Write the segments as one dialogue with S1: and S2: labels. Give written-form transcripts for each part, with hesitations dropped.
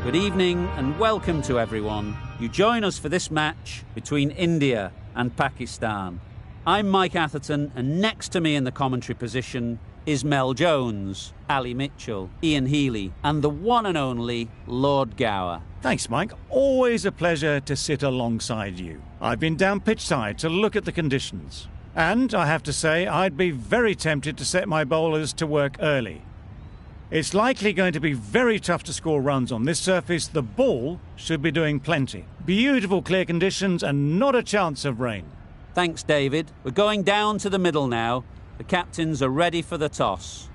S1: Good evening and welcome to everyone. You join us for this match between India and Pakistan. I'm Mike Atherton, and next to me in the commentary position is Mel Jones, Ali Mitchell, Ian Healy, and the one and only Lord Gower.
S2: Thanks, Mike. Always a pleasure to sit alongside you. I've been down pitchside to look at the conditions. And I have to say, I'd be very tempted to set my bowlers to work early. It's likely going to be very tough to score runs on this surface. The ball should be doing plenty. Beautiful clear conditions and not a chance of rain.
S1: Thanks, David. We're going down to the middle now. The captains are ready for the toss.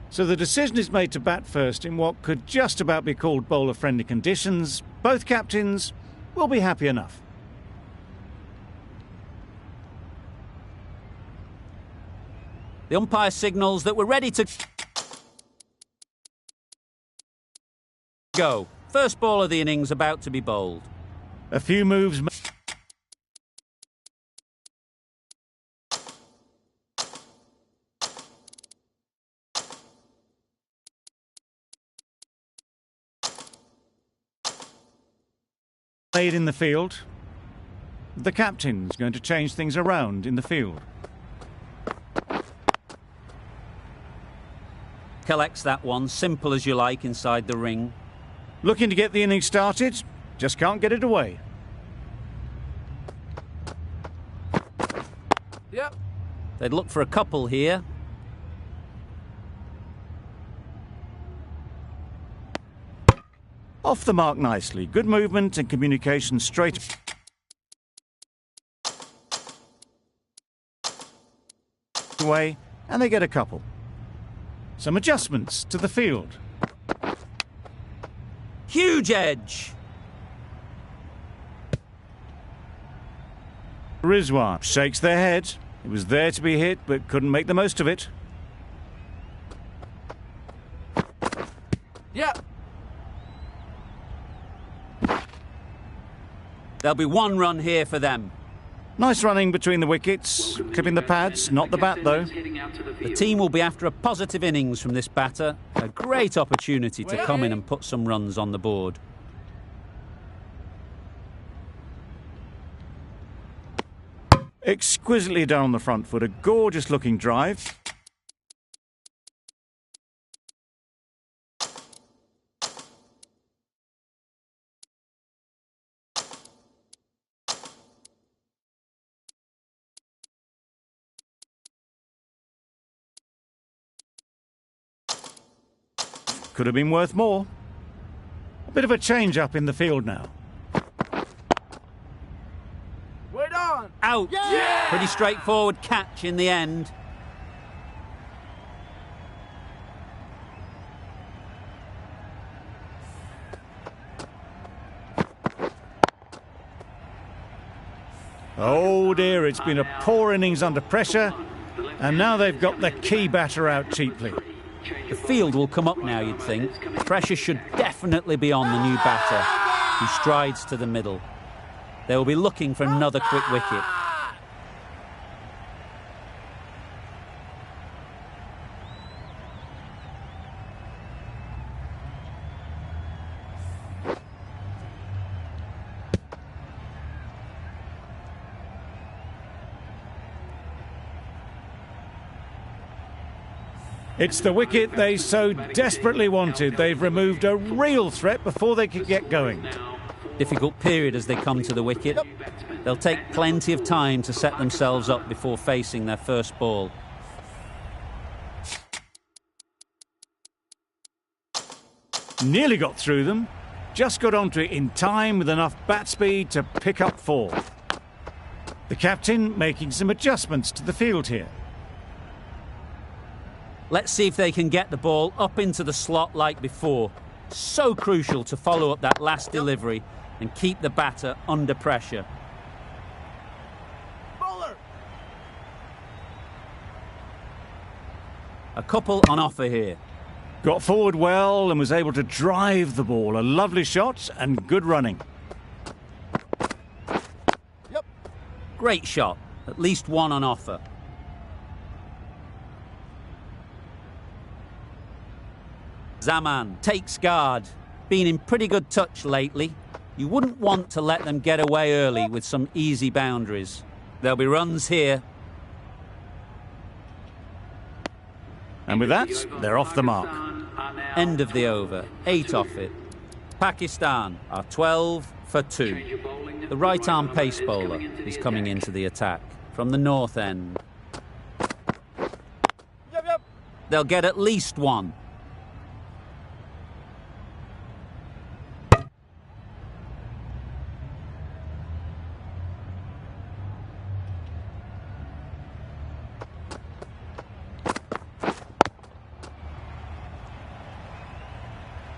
S2: So the decision is made to bat first in what could just about be called bowler-friendly conditions. Both captains will be happy enough.
S1: The umpire signals that we're ready to go. First ball of the innings about to be bowled.
S2: A few moves made in the field. The captain's going to change things around in the field.
S1: Collects that one, simple as you like, inside the ring.
S2: Looking to get the innings started, just can't get it away.
S1: Yep. They'd look for a couple here.
S2: Off the mark nicely. Good movement and communication straight away, and they get a couple. Some adjustments to the field.
S1: Huge edge.
S2: Rizwan shakes their head. It was there to be hit, but couldn't make the most of it.
S1: Yep. There'll be one run here for them.
S2: Nice running between the wickets, clipping the pads, not the bat though.
S1: The team will be after a positive innings from this batter. A great opportunity to come in and put some runs on the board.
S2: Exquisitely down the front foot, a gorgeous looking drive. Could have been worth more. A bit of a change-up in the field now.
S3: Wait on!
S1: Out!
S3: Yeah!
S1: Pretty straightforward catch in the end.
S2: Oh dear, it's been a poor innings under pressure, and now they've got the key batter out cheaply.
S1: The field will come up now, you'd think. Pressure should definitely be on the new batter, who strides to the middle. They will be looking for another quick wicket.
S2: It's the wicket they so desperately wanted. They've removed a real threat before they could get going.
S1: Difficult period as they come to the wicket. They'll take plenty of time to set themselves up before facing their first ball.
S2: Nearly got through them. Just got onto it in time with enough bat speed to pick up 4. The captain making some adjustments to the field here.
S1: Let's see if they can get the ball up into the slot like before. So crucial to follow up that last delivery and keep the batter under pressure.
S3: Bowler!
S1: A couple on offer here.
S2: Got forward well and was able to drive the ball. A lovely shot and good running.
S3: Yep.
S1: Great shot. At least one on offer. Zaman takes guard. Been in pretty good touch lately. You wouldn't want to let them get away early with some easy boundaries. There'll be runs here.
S2: And with that, they're off the mark.
S1: End of the over. 8 off it. Pakistan are 12 for 2. The right-arm pace bowler is coming into the attack from the north end.
S3: Yep.
S1: They'll get at least one.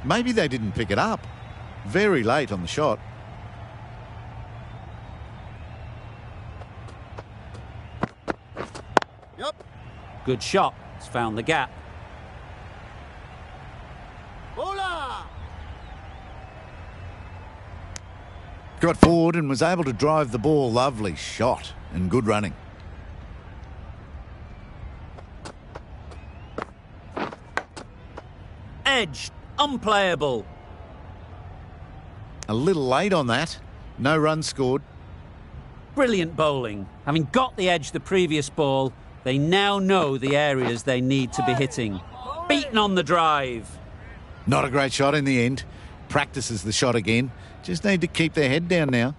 S4: Maybe they didn't pick it up. Very late on the shot.
S3: Yep.
S1: Good shot. It's found the gap.
S3: Bowler.
S4: Got forward and was able to drive the ball. Lovely shot and good running.
S1: Edge. Unplayable.
S4: A little late on that. No runs scored.
S1: Brilliant bowling. Having got the edge the previous ball, they now know the areas they need to be hitting. Beaten on the drive.
S4: Not a great shot in the end. Practices the shot again. Just need to keep their head down now.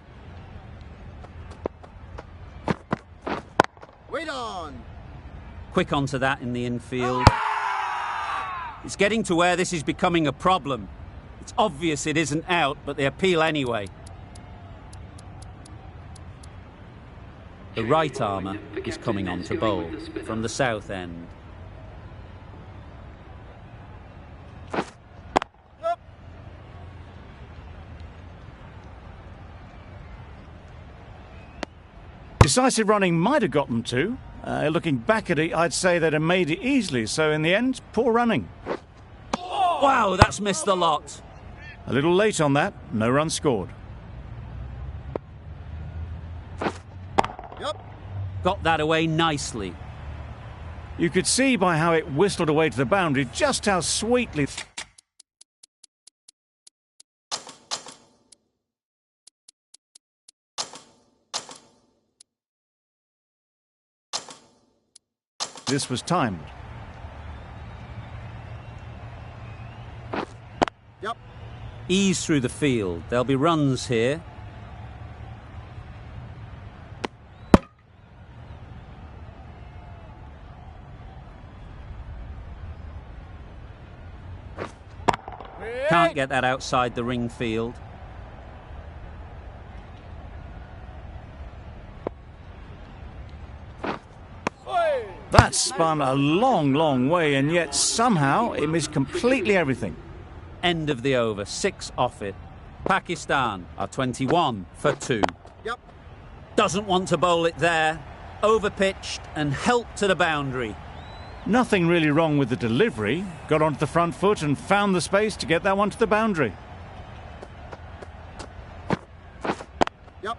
S3: Wait on.
S1: Quick onto that in the infield. It's getting to where this is becoming a problem. It's obvious it isn't out, but they appeal anyway. The right armour is coming on to bowl from the south end.
S3: Yep.
S2: Decisive running might have got them to. Looking back at it, I'd say they'd have made it easily. So in the end, poor running.
S1: Wow, that's missed the lot.
S2: A little late on that. No run scored.
S3: Yep.
S1: Got that away nicely.
S2: You could see by how it whistled away to the boundary just how sweetly... this was timed.
S3: Yep.
S1: Ease through the field. There'll be runs here. Can't get that outside the ring field.
S2: That spun a long, long way, and yet somehow it missed completely everything.
S1: End of the over. 6 off it. Pakistan are 21 for 2.
S3: Yep.
S1: Doesn't want to bowl it there. Overpitched and helped to the boundary.
S2: Nothing really wrong with the delivery. Got onto the front foot and found the space to get that one to the boundary.
S3: Yep.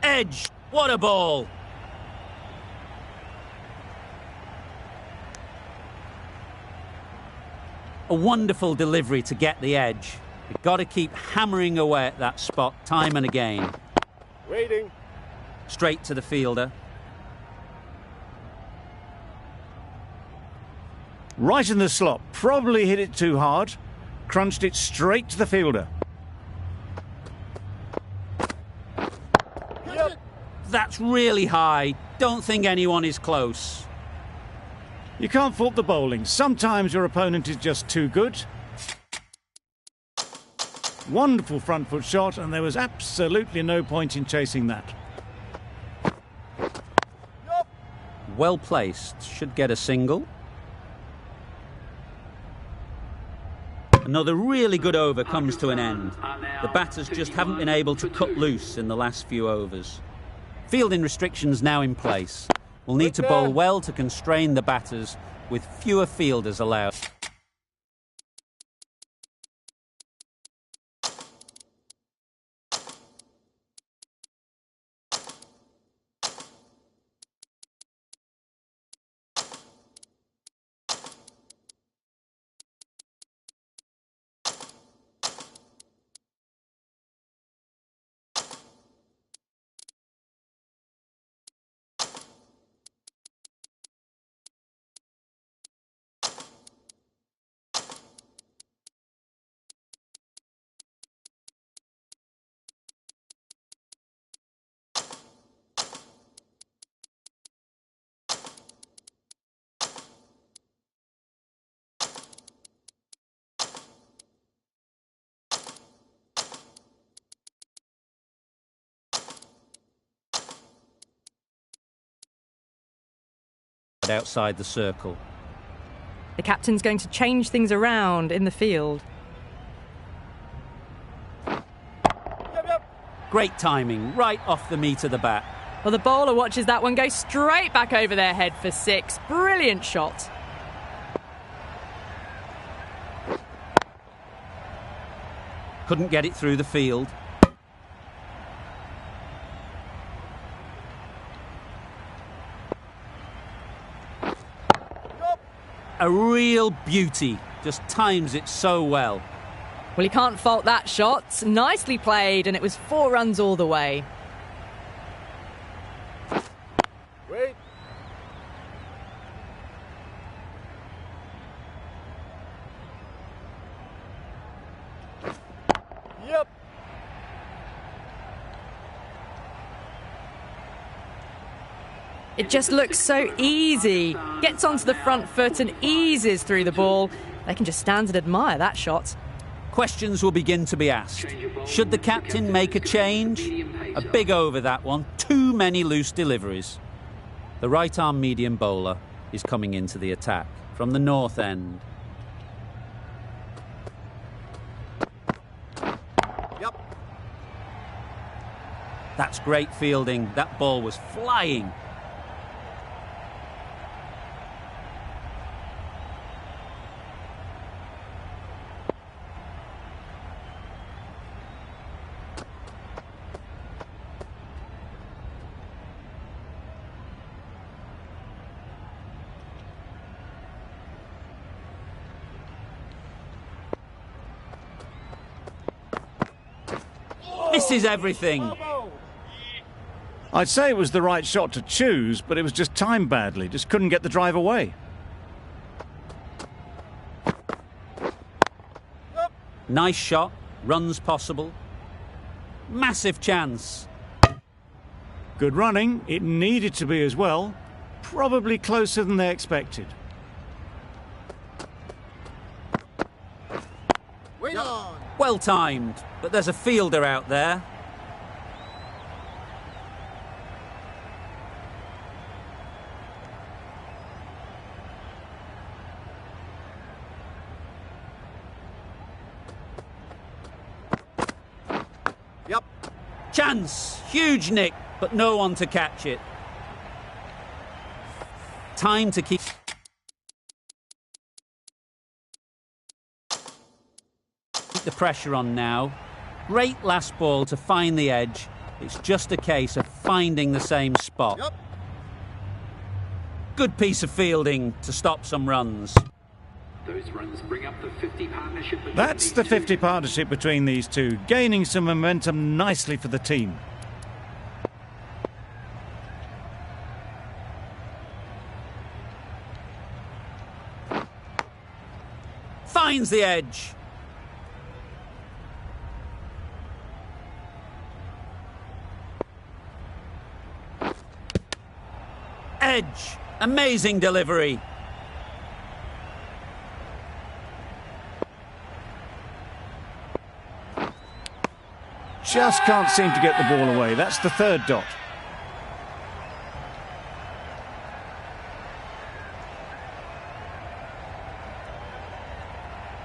S1: Edge. What a ball. A wonderful delivery to get the edge. You've got to keep hammering away at that spot time and again.
S3: Waiting.
S1: Straight to the fielder.
S2: Right in the slot. Probably hit it too hard. Crunched it straight to the fielder.
S3: Yep.
S1: That's really high. Don't think anyone is close.
S2: You can't fault the bowling. Sometimes your opponent is just too good. Wonderful front foot shot, and there was absolutely no point in chasing that.
S1: Well placed. Should get a single. Another really good over comes to an end. The batters just haven't been able to cut loose in the last few overs. Fielding restrictions now in place. We'll need to bowl well to constrain the batters with fewer fielders allowed. Outside the circle.
S5: The captain's going to change things around in the field.
S1: Great timing, right off the meat of the bat.
S5: Well, the bowler watches that one go straight back over their head for 6. Brilliant shot.
S1: Couldn't get it through the field. A real beauty, just times it so well.
S5: Well, you can't fault that shot. Nicely played, and it was 4 runs all the way.
S3: Wait. Yep.
S5: It just looks so easy. Gets onto the front foot and eases through the ball. They can just stand and admire that shot.
S1: Questions will begin to be asked. Should the captain make a change? A big over, that one. Too many loose deliveries. The right-arm medium bowler is coming into the attack from the north end.
S3: Yep.
S1: That's great fielding. That ball was flying. Misses everything.
S2: I'd say it was the right shot to choose, but it was just timed badly. Just couldn't get the drive away.
S1: Nice shot. Runs possible. Massive chance.
S2: Good running. It needed to be as well. Probably closer than they expected.
S3: Wait on.
S1: Well timed, but there's a fielder out there.
S3: Yep.
S1: Chance. Huge nick, but no one to catch it. Time to keep the pressure on now. Great last ball to find the edge. It's just a case of finding the same spot.
S3: Yep.
S1: Good piece of fielding to stop some runs.
S6: Those runs bring up the 50 partnership.
S2: That's the 50 partnership between these two, gaining some momentum nicely for the team.
S1: Finds the edge. Edge. Amazing delivery.
S2: Just can't seem to get the ball away. That's the third dot.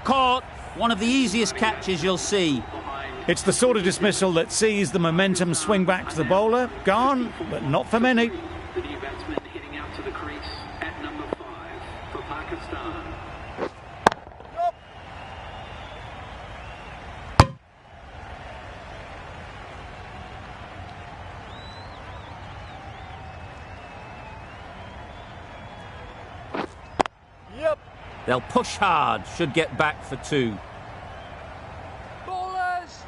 S1: Caught. One of the easiest catches you'll see.
S2: It's the sort of dismissal that sees the momentum swing back to the bowler. Gone, but not for many.
S6: The new batsman heading out to the crease at number 5 for Pakistan.
S3: Yep.
S1: They'll push hard, should get back for 2.
S3: Bowlers.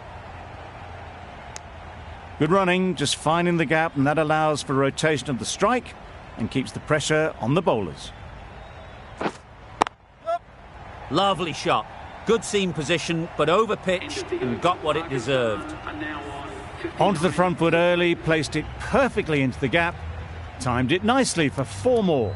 S2: Good running, just finding the gap, and that allows for rotation of the strike and keeps the pressure on the bowlers.
S1: Lovely shot. Good seam position, but over-pitched and got what it deserved.
S2: Onto the front foot early, placed it perfectly into the gap, timed it nicely for 4 more.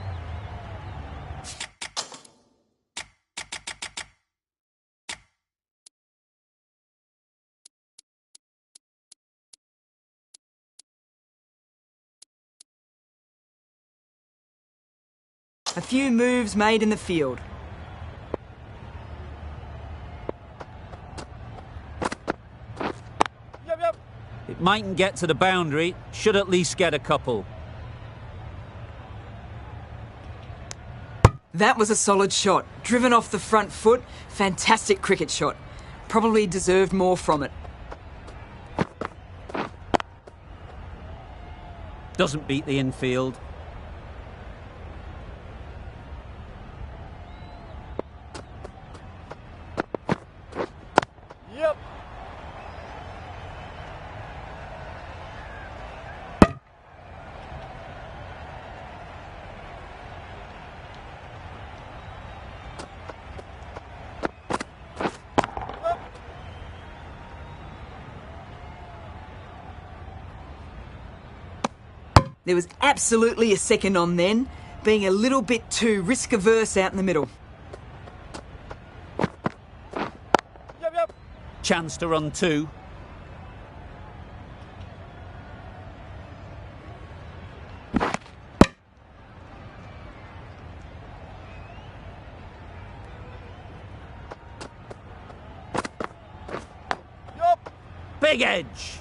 S7: A few moves made in the field.
S3: Yep.
S1: It mightn't get to the boundary, should at least get a couple.
S7: That was a solid shot. Driven off the front foot. Fantastic cricket shot. Probably deserved more from it.
S1: Doesn't beat the infield.
S3: Yep.
S7: There was absolutely a second on then, being a little bit too risk-averse out in the middle.
S3: Yep.
S1: Chance to run 2.
S3: Yep.
S1: Big edge.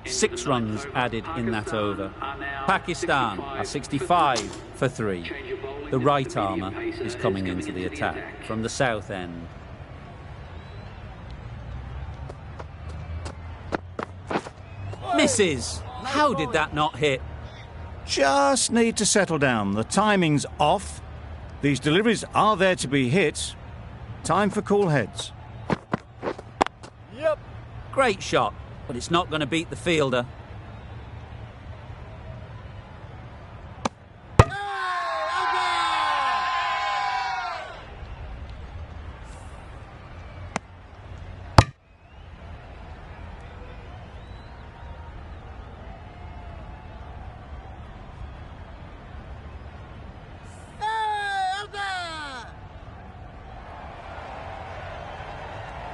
S1: Six runs added in that over. Pakistan are 65 for 3. The right armour is coming into the attack from the south end. Misses. How did that not hit?
S2: Just need to settle down. The timing's off. These deliveries are there to be hit. Time for cool heads.
S3: Yep.
S1: Great shot, but it's not going to beat the fielder.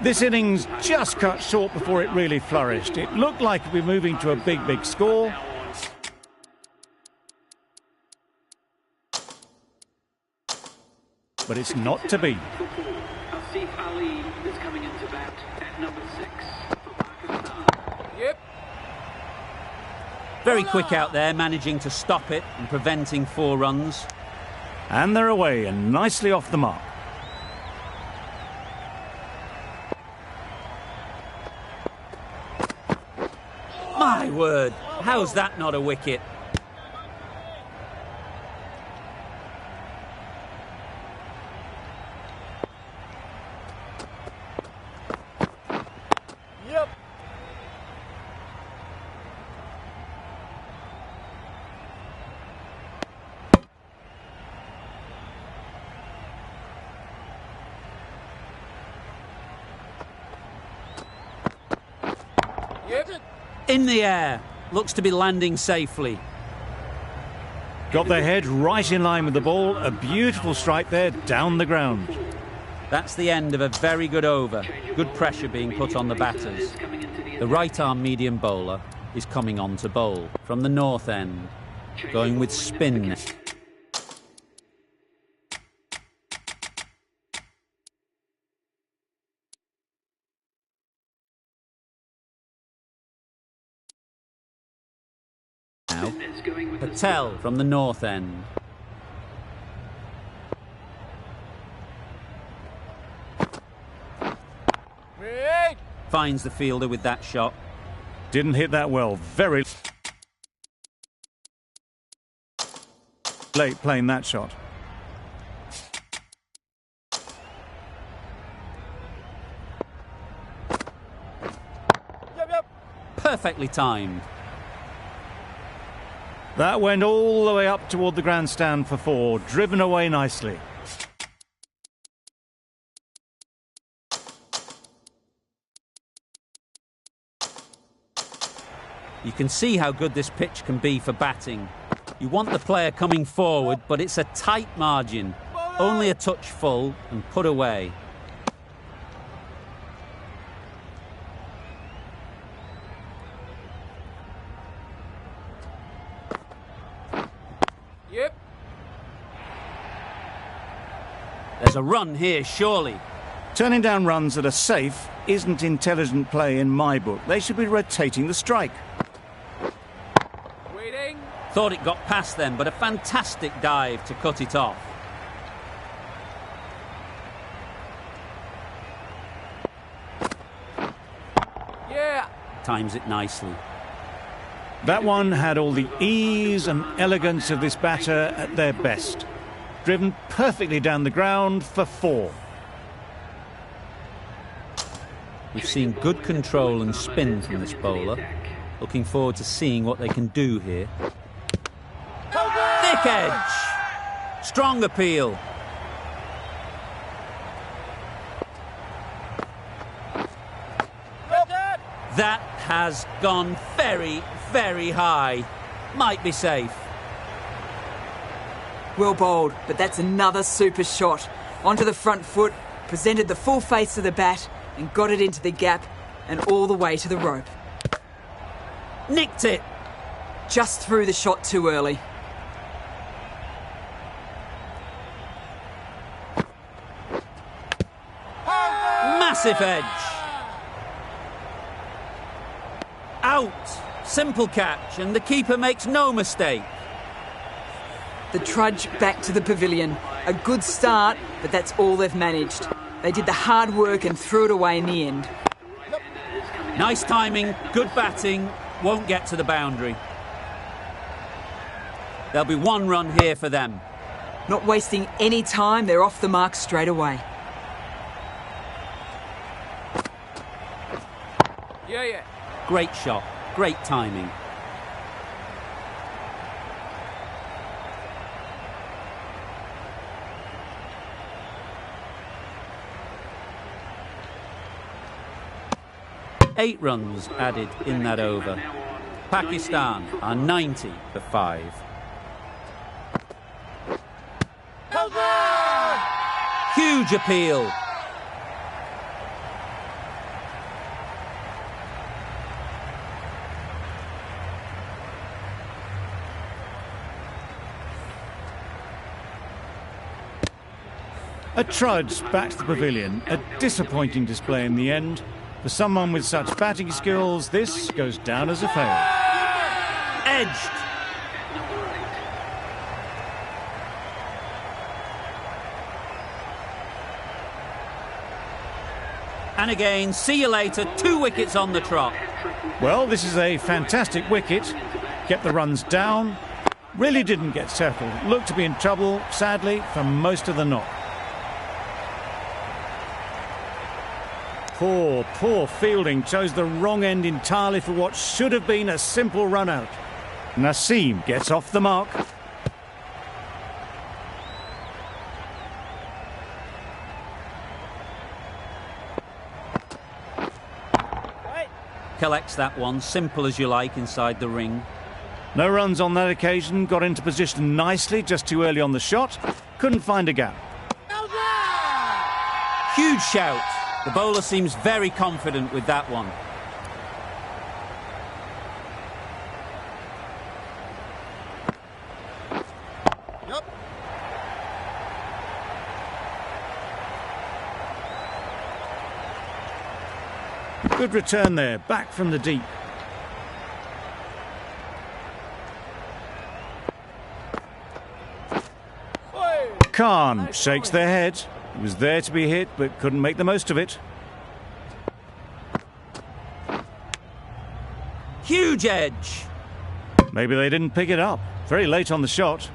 S2: This innings just cut short before it really flourished. It looked like it'd be moving to a big score. But it's not to be.
S6: Asif Ali is coming into bat at number 6 for Pakistan.
S3: Yep.
S1: Very quick out there, managing to stop it and preventing 4 runs.
S2: And they're away and nicely off the mark.
S1: My word, how's that not a wicket?
S3: Yep. Yep.
S1: In the air, looks to be landing safely.
S2: Got their head right in line with the ball. A beautiful strike there down the ground.
S1: That's the end of a very good over. Good pressure being put on the batters. The right-arm medium bowler is coming on to bowl from the north end, going with spin. now.
S6: It's going with the
S1: Patel from the north end.
S3: Wait.
S1: Finds the fielder with that shot.
S2: Didn't hit that well. Very late playing that shot.
S3: Yep.
S1: Perfectly timed.
S2: That went all the way up toward the grandstand for 4, driven away nicely.
S1: You can see how good this pitch can be for batting. You want the player coming forward, but it's a tight margin. Only a touch full and put away.
S3: Yep.
S1: There's a run here, surely.
S2: Turning down runs that are safe isn't intelligent play in my book. They should be rotating the strike.
S3: Waiting.
S1: Thought it got past them, but a fantastic dive to cut it off.
S3: Yeah.
S1: Times it nicely.
S2: That one had all the ease and elegance of this batter at their best. Driven perfectly down the ground for 4.
S1: We've seen good control and spin from this bowler. Looking forward to seeing what they can do here. Thick edge. Strong appeal. That has gone very, very high. Might be safe.
S7: Well bowled, but that's another super shot. Onto the front foot, presented the full face of the bat and got it into the gap and all the way to the rope.
S1: Nicked it.
S7: Just threw the shot too early.
S1: Massive edge. Out. Simple catch, and the keeper makes no mistake.
S7: The trudge back to the pavilion. A good start, but that's all they've managed. They did the hard work and threw it away in the end.
S1: Nice timing, good batting, won't get to the boundary. There'll be 1 run here for them.
S7: Not wasting any time, they're off the mark straight away.
S3: Yeah.
S1: Great shot, great timing. Eight runs added in that over. Pakistan are 90 for 5. Huge appeal.
S2: A trudge back to the pavilion. A disappointing display in the end. For someone with such batting skills, this goes down as a fail.
S1: Edged. And again, see you later, 2 wickets on the trot.
S2: Well, this is a fantastic wicket. Kept the runs down. Really didn't get settled. Looked to be in trouble, sadly, for most of the knock. Poor fielding. Chose the wrong end entirely for what should have been a simple run out. Naseem gets off the mark.
S1: Collects that one, simple as you like, inside the ring.
S2: No runs on that occasion. Got into position nicely, just too early on the shot. Couldn't find a gap.
S1: Huge shout. The bowler seems very confident with that one.
S2: Good return there, back from the deep. Khan shakes their head. He was there to be hit, but couldn't make the most of it.
S1: Huge edge.
S2: Maybe they didn't pick it up. Very late on the shot.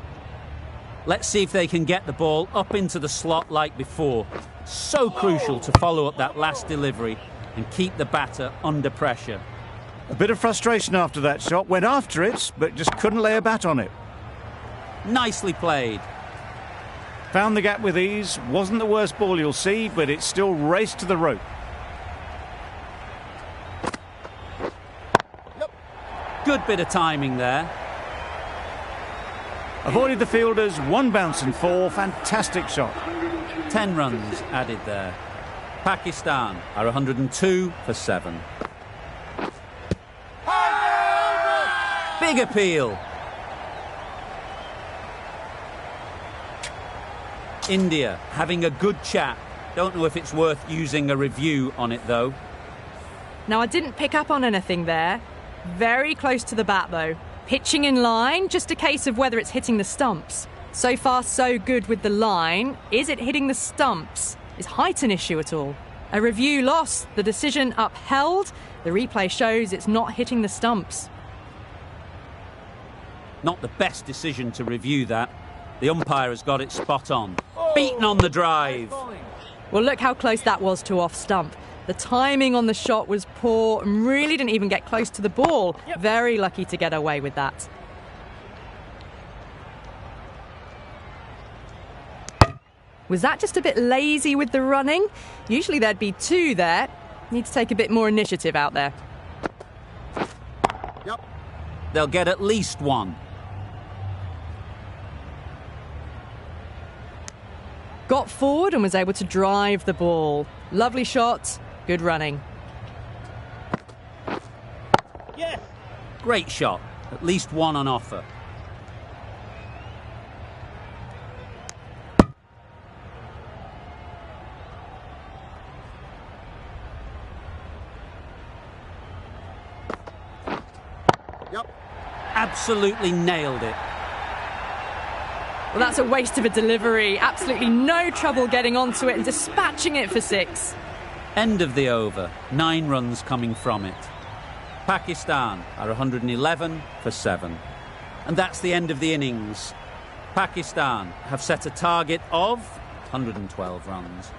S1: Let's see if they can get the ball up into the slot like before. So crucial to follow up that last delivery and keep the batter under pressure.
S2: A bit of frustration after that shot. Went after it, but just couldn't lay a bat on it.
S1: Nicely played.
S2: Found the gap with ease. Wasn't the worst ball you'll see, but it still raced to the rope.
S1: Good bit of timing there.
S2: Avoided the fielders, 1 bounce and 4. Fantastic shot.
S1: 10 runs added there. Pakistan are 102 for 7. Big appeal. India having a good chat. Don't know if it's worth using a review on it though.
S5: Now, I didn't pick up on anything there. Very close to the bat though. Pitching in line, just a case of whether it's hitting the stumps. So far, so good with the line. Is it hitting the stumps? Is height an issue at all? A review lost, the decision upheld. The replay shows it's not hitting the stumps.
S1: Not the best decision to review that. The umpire has got it spot on. Beaten on the drive.
S5: Well, look how close that was to off stump. The timing on the shot was poor and really didn't even get close to the ball. Very lucky to get away with that. Was that just a bit lazy with the running? Usually there'd be 2 there. Need to take a bit more initiative out there.
S1: They'll get at least 1.
S5: Got forward and was able to drive the ball. Lovely shot, good running.
S1: Great shot. At least 1 on offer. Absolutely nailed it.
S5: Well, that's a waste of a delivery. Absolutely no trouble getting onto it and dispatching it for 6.
S1: End of the over. 9 runs coming from it. Pakistan are 111 for 7. And that's the end of the innings. Pakistan have set a target of 112 runs.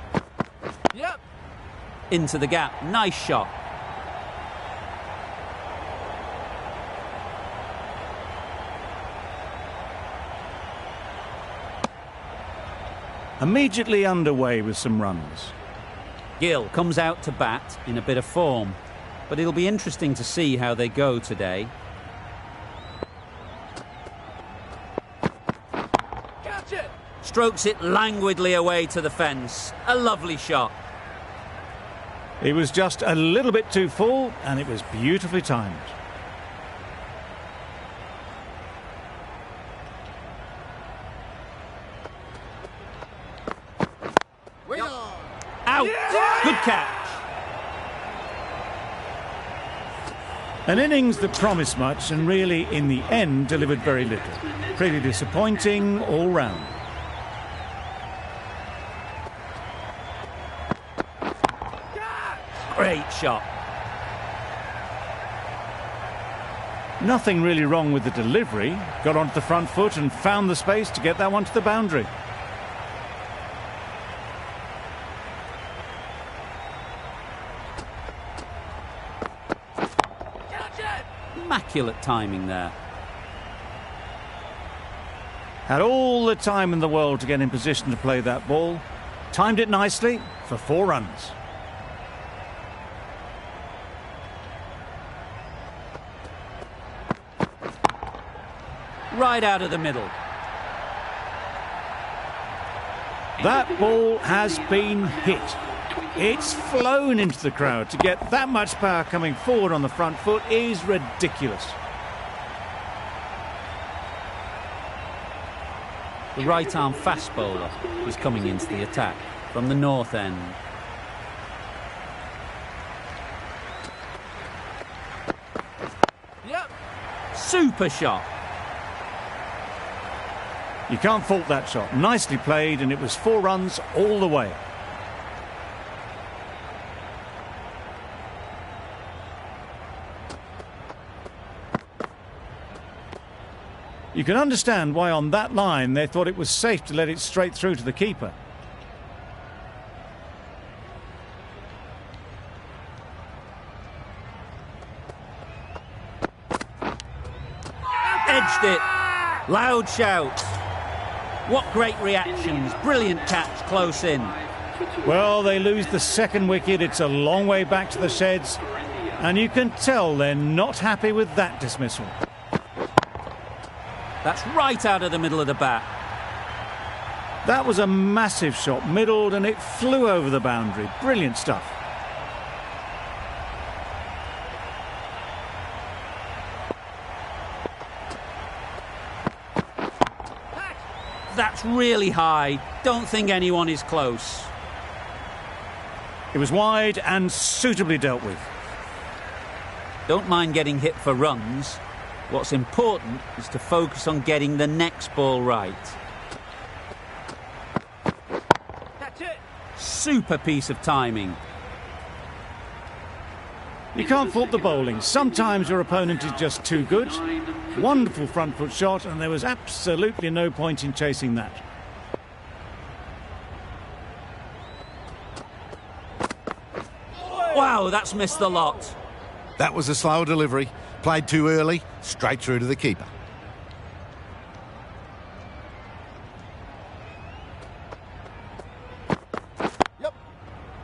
S1: Into the gap. Nice shot.
S2: Immediately underway with some runs.
S1: Gill comes out to bat in a bit of form, but it'll be interesting to see how they go today.
S3: Catch it!
S1: Strokes it languidly away to the fence. A lovely shot.
S2: It was just a little bit too full, and it was beautifully timed.
S1: Out! Good catch.
S2: An innings that promised much and really, in the end, delivered very little. Pretty disappointing all round.
S1: Great shot.
S2: Nothing really wrong with the delivery. Got onto the front foot and found the space to get that one to the boundary.
S1: Immaculate timing there.
S2: Had all the time in the world to get in position to play that ball. Timed it nicely for 4 runs.
S1: Right out of the middle.
S2: That ball has been hit. It's flown into the crowd. To get that much power coming forward on the front foot is ridiculous.
S1: The right-arm fast bowler is coming into the attack from the north end. Super shot.
S2: You can't fault that shot. Nicely played, and it was 4 runs all the way. You can understand why on that line they thought it was safe to let it straight through to the keeper.
S1: Edged it. Loud shouts. What great reactions. Brilliant catch close in.
S2: Well, they lose the second wicket. It's a long way back to the sheds. And you can tell they're not happy with that dismissal.
S1: That's right out of the middle of the bat.
S2: That was a massive shot, middled, and it flew over the boundary. Brilliant stuff.
S1: That's really high. Don't think anyone is close.
S2: It was wide and suitably dealt with.
S1: Don't mind getting hit for runs. What's important is to focus on getting the next ball right.
S3: That's it.
S1: Super piece of timing.
S2: You can't fault the bowling. Sometimes your opponent is just too good. Wonderful front foot shot, and there was absolutely no point in chasing that.
S1: Wow, that's missed the lot.
S4: That was a slow delivery. Played too early, straight through to the keeper.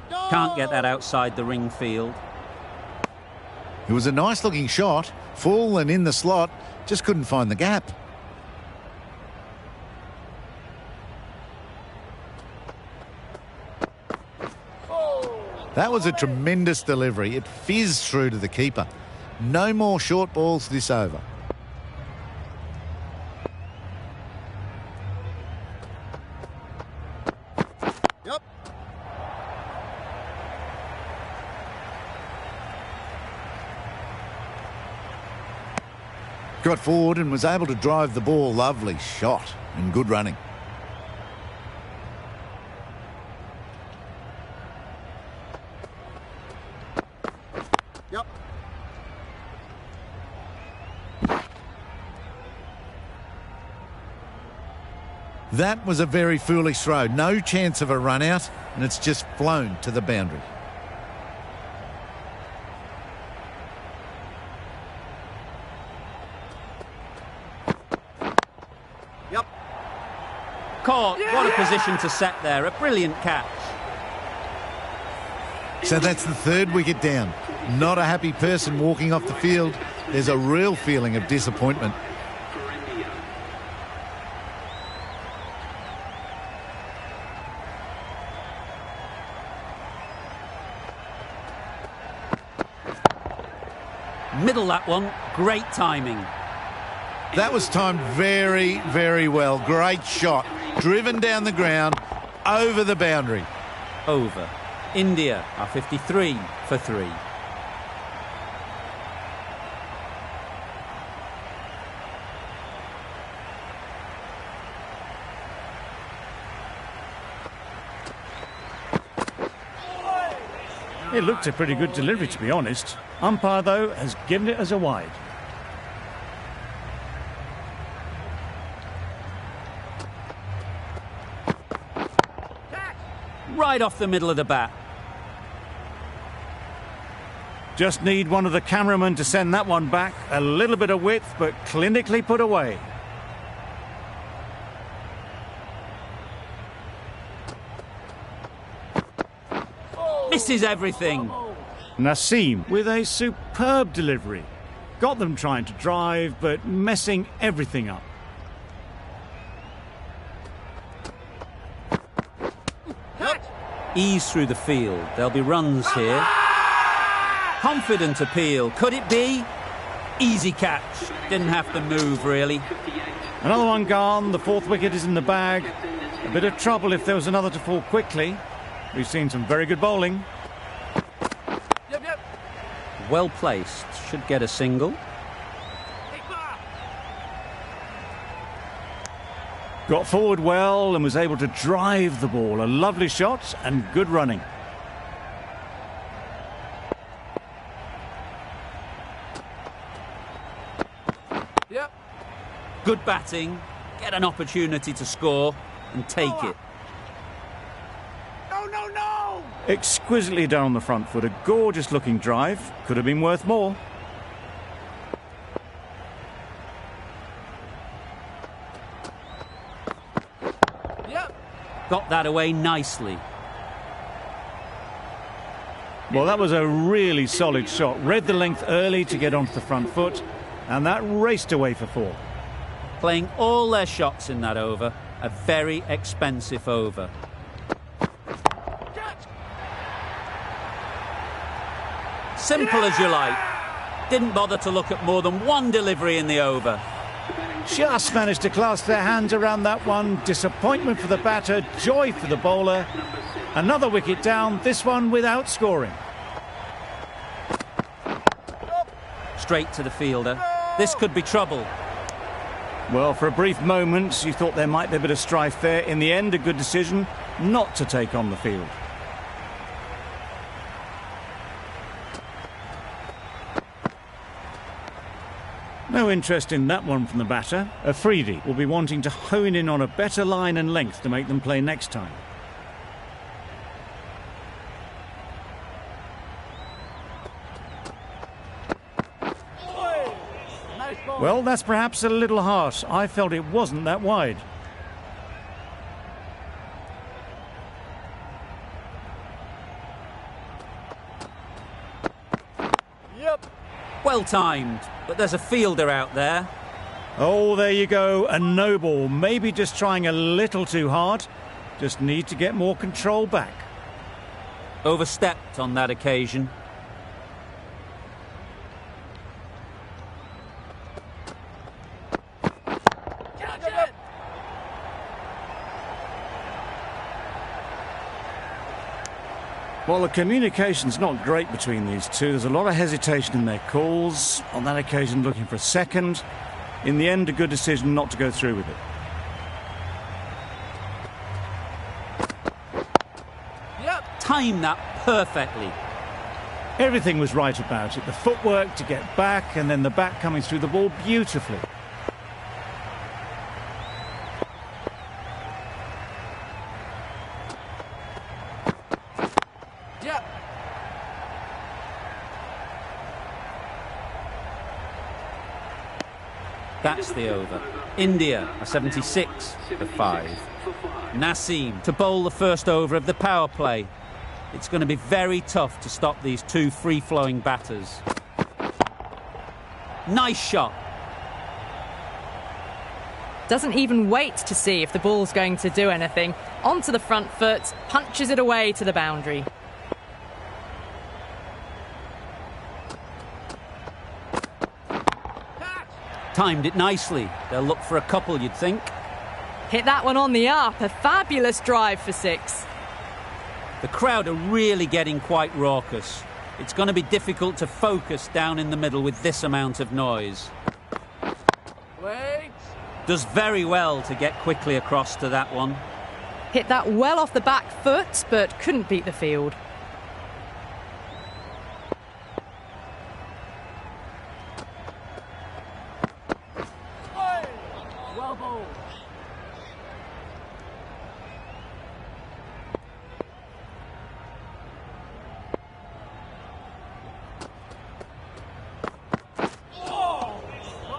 S1: Can't get that outside the ring field.
S4: It was a nice looking shot, full and in the slot, just couldn't find the gap. That was a tremendous delivery. It fizzed through to the keeper. No more short balls this over.
S3: Yep.
S4: Got forward and was able to drive the ball. Lovely shot and good running.
S3: Yep.
S4: That was a very foolish throw. No chance of a run out, and it's just flown to the boundary.
S3: Yep.
S1: Caught. What a position to set there. A brilliant catch.
S4: So that's the third wicket down. Not a happy person walking off the field. There's a real feeling of disappointment.
S6: For India.
S1: Middle that one. Great timing.
S4: That was timed very, very well. Great shot. Driven down the ground, over the boundary.
S1: Over. India are 53 for 3.
S2: It looked a pretty good delivery, to be honest. Umpire, though, has given it as a wide.
S1: Right off the middle of the bat.
S2: Just need one of the cameramen to send that one back. A little bit of width, but clinically put away.
S1: Misses everything.
S2: Naseem with a superb delivery. Got them trying to drive, but messing everything up.
S1: Ease through the field. There'll be runs here. Confident appeal. Could it be? Easy catch. Didn't have to move, really.
S2: Another one gone. The fourth wicket is in the bag. A bit of trouble if there was another to fall quickly. We've seen some very good bowling.
S3: Yep, yep.
S1: Well placed. Should get a single.
S2: Got forward well and was able to drive the ball. A lovely shot and good running.
S3: Yep.
S1: Good batting, get an opportunity to score and take it.
S3: No, no, no!
S2: Exquisitely done on the front foot. A gorgeous looking drive. Could have been worth more.
S3: Yep.
S1: Got that away nicely.
S2: Well, that was a really solid shot. Read the length early to get onto the front foot, and that raced away for 4.
S1: Playing all their shots in that over. A very expensive over. Simple as you like. Didn't bother to look at more than one delivery in the over.
S2: Just managed to clasp their hands around that one. Disappointment for the batter, joy for the bowler. Another wicket down, this one without scoring.
S1: Straight to the fielder. This could be trouble.
S2: Well, for a brief moment, you thought there might be a bit of strife there. In the end, a good decision not to take on the field. No interest in that one from the batter. Afridi will be wanting to hone in on a better line and length to make them play next time. Well, that's perhaps a little harsh. I felt it wasn't that wide.
S3: Yep.
S1: Well timed, but there's a fielder out there.
S2: Oh, there you go. A no ball. Maybe just trying a little too hard. Just need to get more control back.
S1: Overstepped on that occasion.
S2: Well, the communication's not great between these two. There's a lot of hesitation in their calls. On that occasion, looking for a second. In the end, a good decision not to go through with it.
S3: Yep.
S1: Timed that perfectly.
S2: Everything was right about it. The footwork to get back and then the bat coming through the ball beautifully.
S3: Yep.
S1: That's the over. India are 76 for 5. Naseem to bowl the first over of the power play. It's going to be very tough to stop these two free-flowing batters. Nice shot.
S5: Doesn't even wait to see if the ball's going to do anything. Onto the front foot, punches it away to the boundary.
S1: Timed it nicely. They'll look for a couple, you'd think.
S5: Hit that one on the up. A fabulous drive for 6.
S1: The crowd are really getting quite raucous. It's going to be difficult to focus down in the middle with this amount of noise.
S3: Wait.
S1: Does very well to get quickly across to that one.
S5: Hit that well off the back foot, but couldn't beat the field.
S3: Well bowled.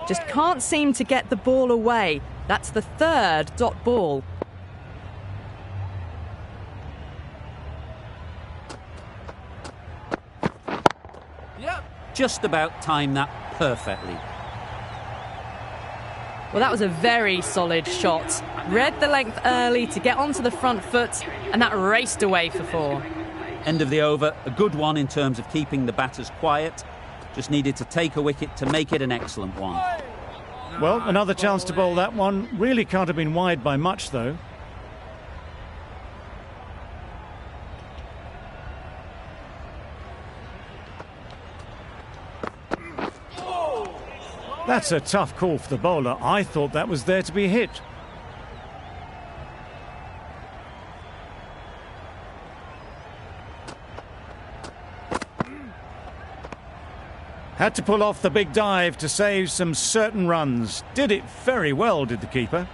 S5: Just can't seem to get the ball away. That's the 3rd dot ball.
S3: Yep.
S1: Just about timed that perfectly.
S5: Well, that was a very solid shot. Read the length early to get onto the front foot, and that raced away for 4.
S1: End of the over, a good one in terms of keeping the batters quiet. Just needed to take a wicket to make it an excellent one.
S2: Well, another chance to bowl that one. Really can't have been wide by much, though. That's a tough call for the bowler. I thought that was there to be hit. Had to pull off the big dive to save some certain runs. Did it very well, did the keeper.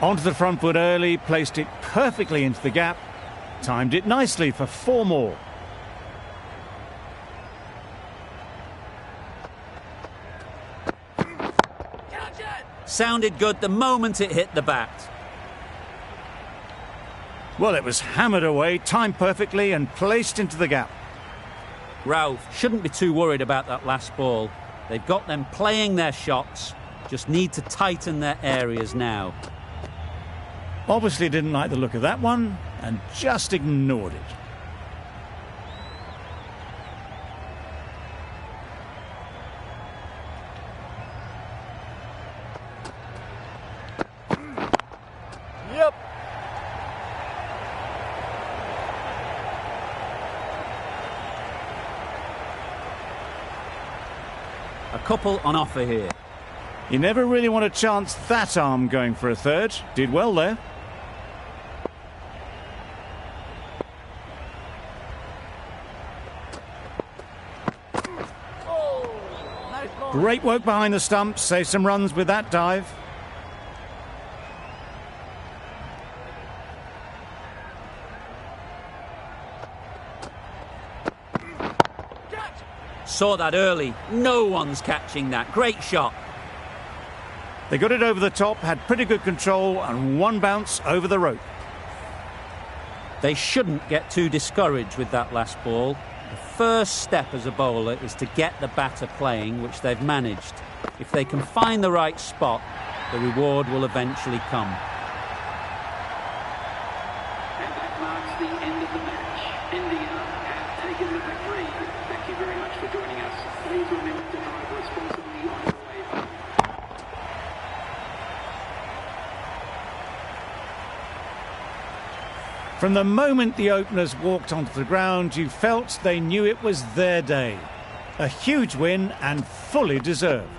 S2: Onto the front foot early, placed it perfectly into the gap, timed it nicely for 4 more.
S1: Sounded good the moment it hit the bat.
S2: Well, it was hammered away, timed perfectly and placed into the gap.
S1: Ralph shouldn't be too worried about that last ball. They've got them playing their shots, just need to tighten their areas now.
S2: Obviously didn't like the look of that one and just ignored it.
S3: Yep.
S1: A couple on offer here.
S2: You never really want to chance that arm going for a third. Did well there.
S3: Nice ball.
S2: Great work behind the stumps, save some runs with that dive.
S1: Saw that early. No one's catching that. Great shot.
S2: They got it over the top, had pretty good control and one bounce over the rope.
S1: They shouldn't get too discouraged with that last ball. The first step as a bowler is to get the batter playing, which they've managed. If they can find the right spot, the reward will eventually come.
S6: And that marks the end of the match. India have taken the victory. Thank you very much for joining us. Please remember to drive responsibly on your way home.
S2: From the moment the openers walked onto the ground, you felt they knew it was their day. A huge win and fully deserved.